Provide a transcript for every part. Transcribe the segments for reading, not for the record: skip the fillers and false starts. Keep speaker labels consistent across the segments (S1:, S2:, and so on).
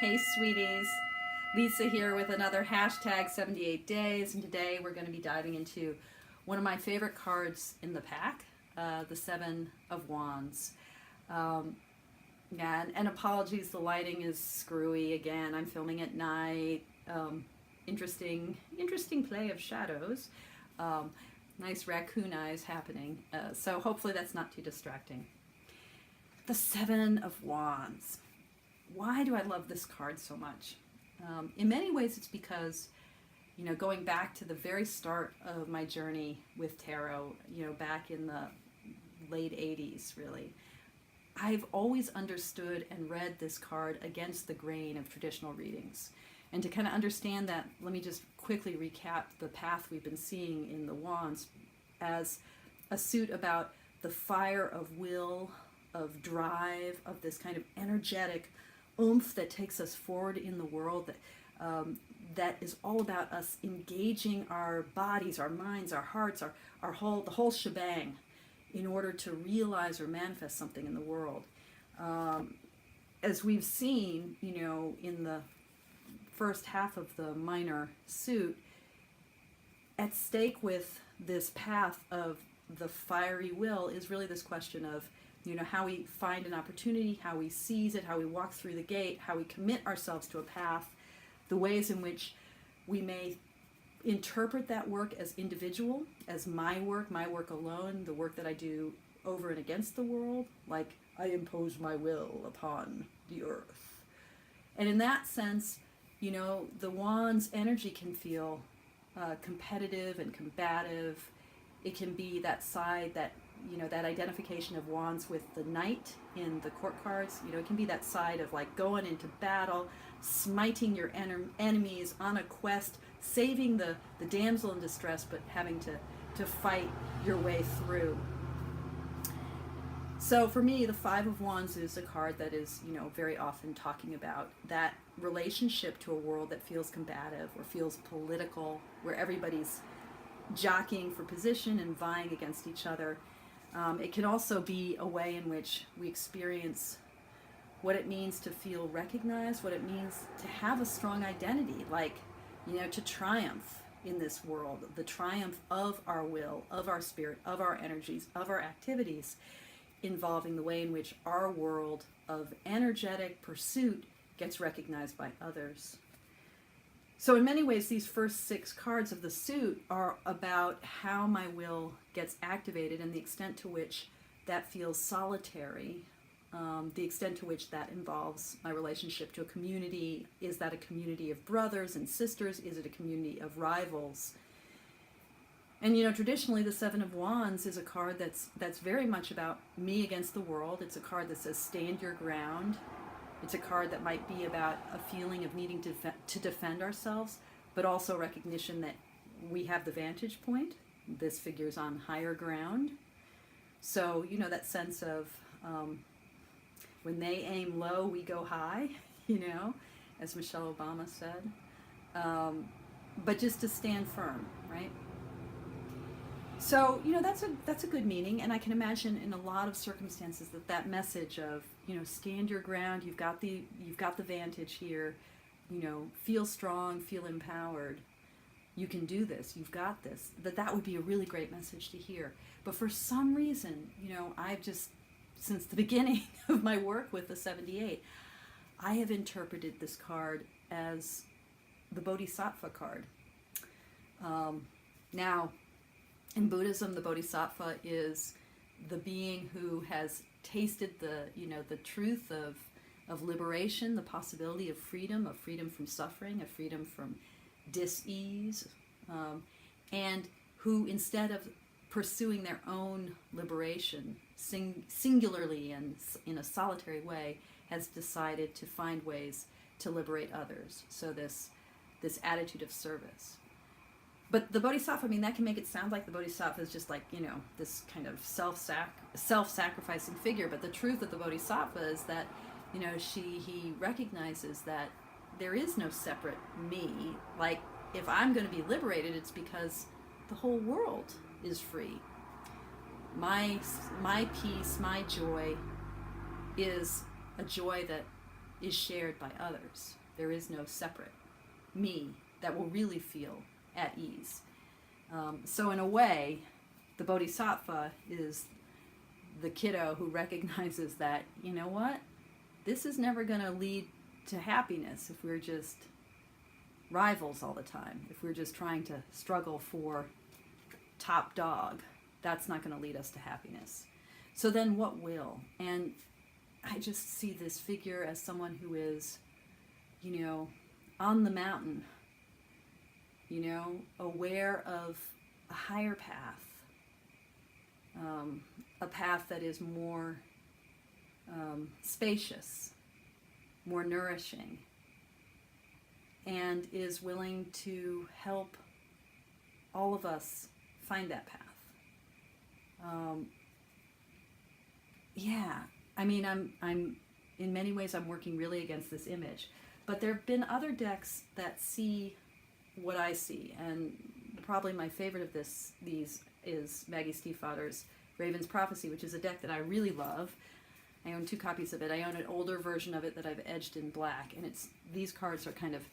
S1: Hey, sweeties. Lisa here with another hashtag 78 days, and today we're going to be diving into one of my favorite cards in the pack, the Seven of Wands. Um, yeah, and apologies, the lighting is screwy again. I'm filming at night. Interesting play of shadows. Um, Nice raccoon eyes happening. So hopefully that's not too distracting. The Seven of Wands. Why do I love this card so much? In many ways, it's because, going back to the very start of my journey with tarot, back in the late 80s, really, I've always understood and read this card against the grain of traditional readings. And to kind of understand that, let me just quickly recap the path we've been seeing in the Wands as a suit about the fire of will, of drive, of this kind of energetic oomph that takes us forward in the world, that is all about us engaging our bodies, our minds, our hearts, the whole shebang in order to realize or manifest something in the world. As we've seen, in the first half of the minor suit, at stake with this path of the fiery will is really this question of how we find an opportunity, how we seize it, how we walk through the gate, how we commit ourselves to a path, the ways in which we may interpret that work as individual, as my work alone, the work that I do over and against the world, like I impose my will upon the earth. And in that sense, the Wand's energy can feel competitive and combative. It can be that side that that identification of Wands with the knight in the court cards. It can be that side of like going into battle, smiting your enemies on a quest, saving the damsel in distress, but having to fight your way through. So for me, the Five of Wands is a card that is, very often talking about that relationship to a world that feels combative or feels political, where everybody's jockeying for position and vying against each other. It can also be a way in which we experience what it means to feel recognized, what it means to have a strong identity, like, to triumph in this world, the triumph of our will, of our spirit, of our energies, of our activities, involving the way in which our world of energetic pursuit gets recognized by others. So in many ways, these first 6 cards of the suit are about how my will gets activated and the extent to which that feels solitary, the extent to which that involves my relationship to a community. Is that a community of brothers and sisters? Is it a community of rivals? And traditionally the Seven of Wands is a card that's very much about me against the world. It's a card that says stand your ground. It's a card that might be about a feeling of needing to defend ourselves, but also recognition that we have the vantage point. This figures on higher ground. So, that sense of when they aim low, we go high, as Michelle Obama said. But just to stand firm, right? So, that's a good meaning, and I can imagine in a lot of circumstances that message of, stand your ground, you've got the vantage here, feel strong, feel empowered, you can do this, you've got this, that would be a really great message to hear. But for some reason, I've just, since the beginning of my work with the 78, I have interpreted this card as the Bodhisattva card. Now, in Buddhism, the Bodhisattva is the being who has tasted the truth of liberation, the possibility of freedom from suffering, of freedom from dis-ease, and who, instead of pursuing their own liberation singularly and in a solitary way, has decided to find ways to liberate others. So this attitude of service. But the Bodhisattva, that can make it sound like the Bodhisattva is just like, this kind of self-sacrificing figure. But the truth of the Bodhisattva is that, he recognizes that there is no separate me. Like, if I'm going to be liberated, it's because the whole world is free. My peace, my joy is a joy that is shared by others. There is no separate me that will really feel at ease. So in a way, the Bodhisattva is the kiddo who recognizes that, you know what, this is never going to lead to happiness if we're just rivals all the time, if we're just trying to struggle for top dog. That's not going to lead us to happiness. So then what will? And I just see this figure as someone who is, on the mountain, aware of a higher path, a path that is more spacious, more nourishing, and is willing to help all of us find that path. I'm in many ways I'm working really against this image, but there have been other decks that see what I see, and probably my favorite of these is Maggie Stiefvater's Raven's Prophecy, which is a deck that I really love. I own 2 copies of it. I own an older version of it that I've edged in black, and these cards are kind of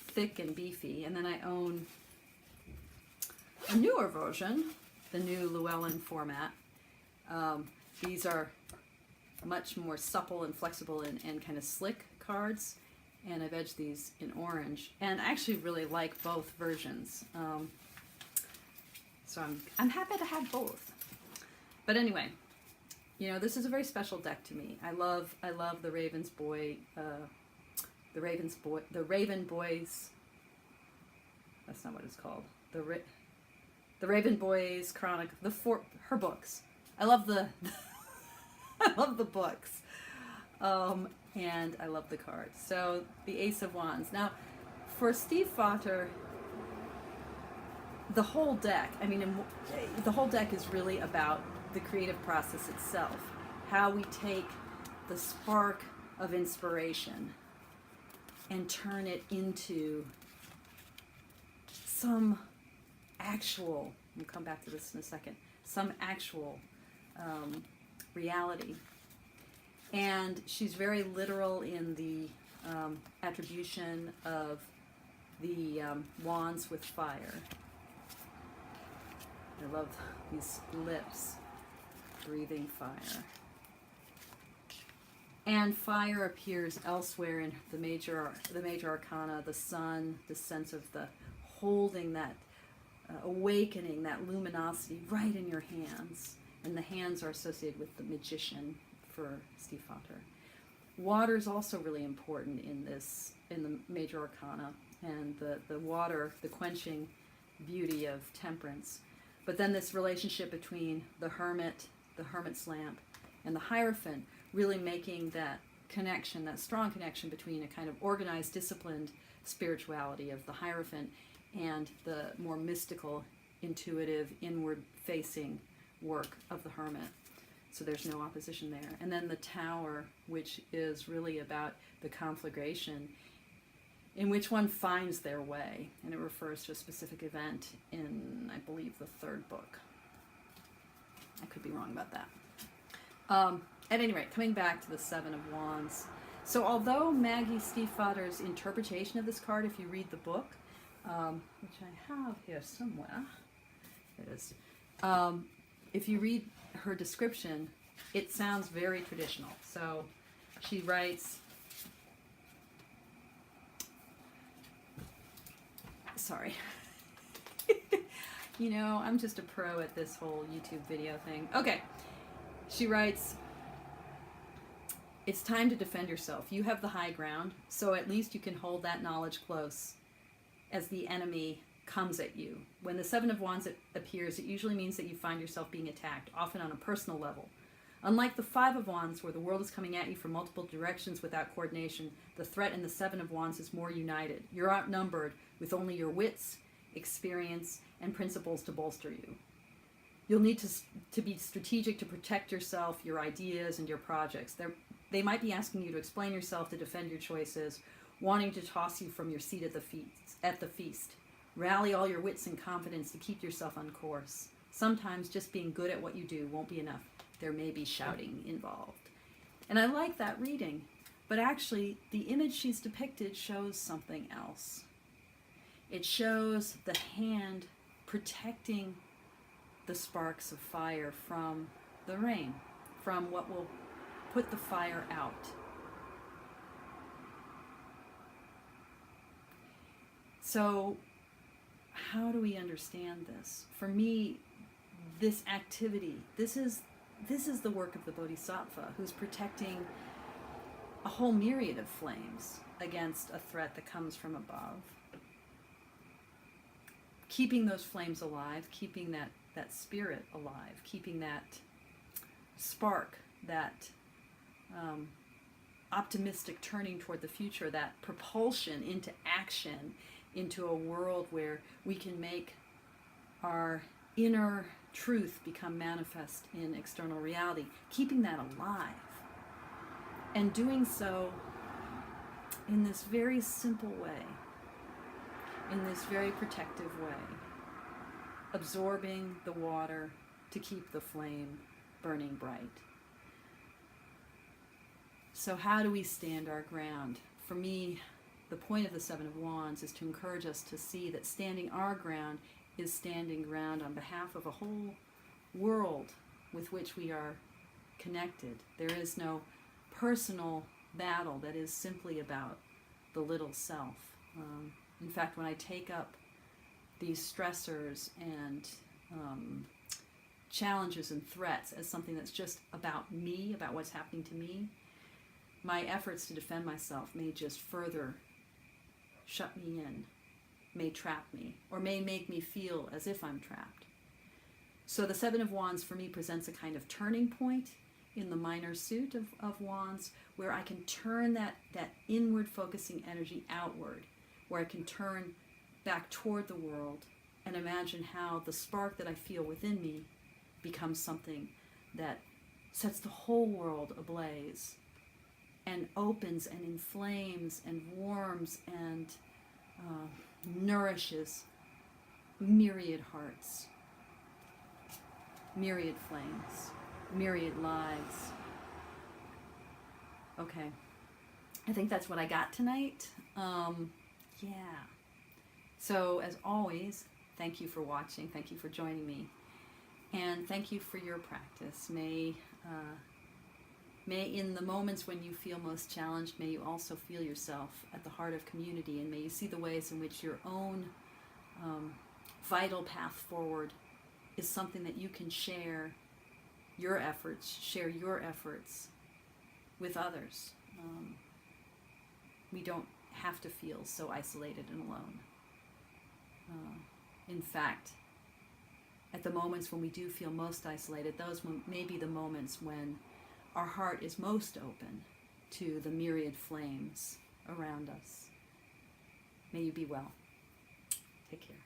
S1: thick and beefy. And then I own a newer version, the new Llewellyn format. These are much more supple and flexible and kind of slick cards, and I've edged these in orange. And I actually really like both versions, so I'm happy to have both. But anyway, this is a very special deck to me. I love the Raven Boys. That's not what it's called. The Raven Boys Chronicle. Her books. I love the I love the books, and I love the cards. So the Ace of Wands. Now, for Stiefvater, the whole deck. The whole deck is really about the creative process itself. How we take the spark of inspiration and turn it into some actual. We'll come back to this in a second. Some actual reality. And she's very literal in the attribution of the wands with fire. I love these lips breathing fire. And fire appears elsewhere in the major arcana, the sun, the sense of the holding that awakening, that luminosity right in your hands. And the hands are associated with the magician for Stiefvater. Water is also really important in the major arcana, and the water, the quenching beauty of temperance. But then this relationship between the hermit's lamp, and the Hierophant, really making that connection, that strong connection between a kind of organized, disciplined spirituality of the Hierophant and the more mystical, intuitive, inward-facing work of the hermit. So there's no opposition there. And then the Tower, which is really about the conflagration in which one finds their way, and it refers to a specific event in, I believe, the 3rd book. I could be wrong about that. At any rate, coming back to the Seven of Wands. So although Maggie Stiefvater's interpretation of this card, if you read the book, which I have here somewhere, it is. If you read her description, it sounds very traditional. So she writes, sorry. I'm just a pro at this whole YouTube video thing. Okay. She writes, it's time to defend yourself. You have the high ground, so at least you can hold that knowledge close as the enemy comes at you. When the Seven of Wands appears, it usually means that you find yourself being attacked, often on a personal level. Unlike the Five of Wands, where the world is coming at you from multiple directions without coordination, the threat in the Seven of Wands is more united. You're outnumbered with only your wits, experience, and principles to bolster you. You'll need to be strategic to protect yourself, your ideas, and your projects. They might be asking you to explain yourself, to defend your choices, wanting to toss you from your seat at the feast. Rally all your wits and confidence to keep yourself on course. Sometimes just being good at what you do won't be enough. There may be shouting involved. And I like that reading. But actually, the image she's depicted shows something else. It shows the hand protecting the sparks of fire from the rain, from what will put the fire out. So, how do we understand this? For me, this activity, this is the work of the Bodhisattva, who's protecting a whole myriad of flames against a threat that comes from above. Keeping those flames alive, keeping that spirit alive, keeping that spark, that optimistic turning toward the future, that propulsion into action, into a world where we can make our inner truth become manifest in external reality, keeping that alive. And doing so in this very simple way, in this very protective way, absorbing the water to keep the flame burning bright. So how do we stand our ground? For me, the point of the Seven of Wands is to encourage us to see that standing our ground is standing ground on behalf of a whole world with which we are connected. There is no personal battle that is simply about the little self. In fact, when I take up these stressors and challenges and threats as something that's just about me, about what's happening to me, my efforts to defend myself may just further shut me in, may trap me, or may make me feel as if I'm trapped. So the Seven of Wands for me presents a kind of turning point in the minor suit of Wands, where I can turn that inward focusing energy outward, where I can turn back toward the world and imagine how the spark that I feel within me becomes something that sets the whole world ablaze and opens and inflames and warms and nourishes myriad hearts, myriad flames, myriad lives. Okay, I think that's what I got tonight. Yeah. So as always, thank you for watching. Thank you for joining me. And thank you for your practice. May in the moments when you feel most challenged, may you also feel yourself at the heart of community, and may you see the ways in which your own vital path forward is something that you can share your efforts with others. We don't have to feel so isolated and alone. In fact, at the moments when we do feel most isolated, those may be the moments when our heart is most open to the myriad flames around us. May you be well. Take care.